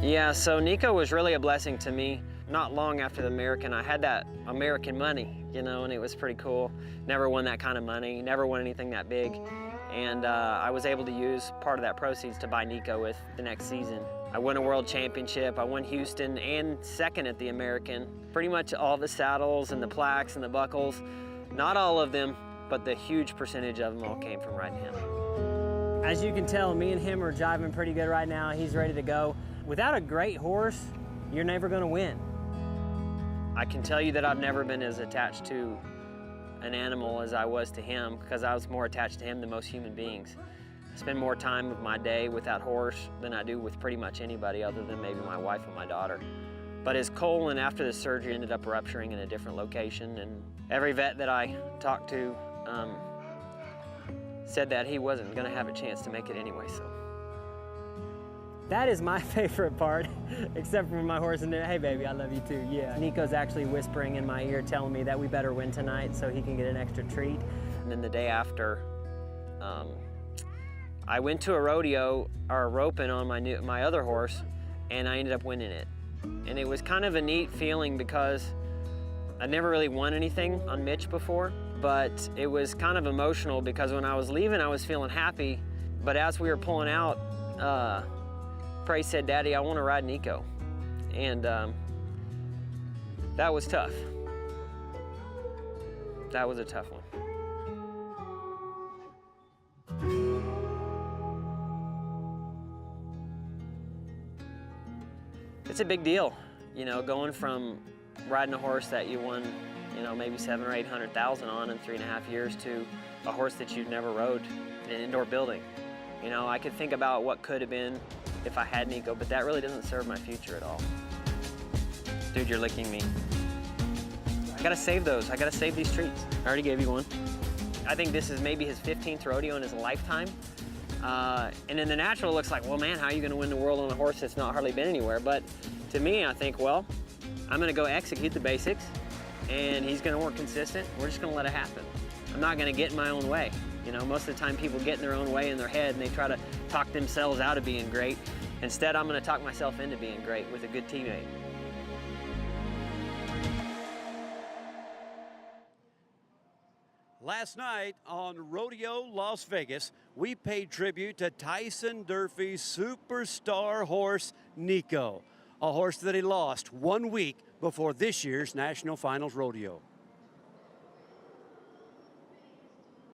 Yeah, so Nikko was really a blessing to me. Not long after the American, I had that American money, you know, and it was pretty cool. Never won that kind of money, never won anything that big. And I was able to use part of that proceeds to buy Nikko with the next season. I won a world championship, I won Houston and second at the American. Pretty much all the saddles and the plaques and the buckles, not all of them, but the huge percentage of them all came from riding him. As you can tell, me and him are jiving pretty good right now. He's ready to go. Without a great horse, you're never gonna win. I can tell you that I've never been as attached to an animal as I was to him, because I was more attached to him than most human beings. I spend more time of my day with that horse than I do with pretty much anybody other than maybe my wife and my daughter. But his colon after the surgery ended up rupturing in a different location, and every vet that I talked to said that he wasn't gonna have a chance to make it anyway, so. That is my favorite part, except for my horse in there. Hey baby, I love you too, yeah. Nikko's actually whispering in my ear telling me that we better win tonight so he can get an extra treat. And then the day after, I went to a rodeo, or a roping on my other horse, and I ended up winning it. And it was kind of a neat feeling because I'd never really won anything on Mitch before, but it was kind of emotional because when I was leaving, I was feeling happy. But as we were pulling out, Prey said, "Daddy, I want to ride Nikko." And that was tough. That was a tough one. It's a big deal, you know, going from riding a horse that you won, you know, maybe 700,000 or 800,000 on in 3.5 years to a horse that you've never rode in an indoor building. You know, I could think about what could have been if I had Nikko, but that really doesn't serve my future at all. Dude, you're licking me. I gotta save those. I gotta save these treats. I already gave you one. I think this is maybe his 15th rodeo in his lifetime. And in the natural, it looks like, well, man, how are you gonna win the world on a horse that's not hardly been anywhere? But to me, I think, well, I'm gonna go execute the basics, and he's gonna work consistent. We're just gonna let it happen. I'm not gonna get in my own way. You know, most of the time people get in their own way in their head and they try to talk themselves out of being great. Instead, I'm gonna talk myself into being great with a good teammate. Last night on Rodeo Las Vegas, we paid tribute to Tyson Durfey's superstar horse, Nikko, a horse that he lost 1 week before this year's National Finals Rodeo.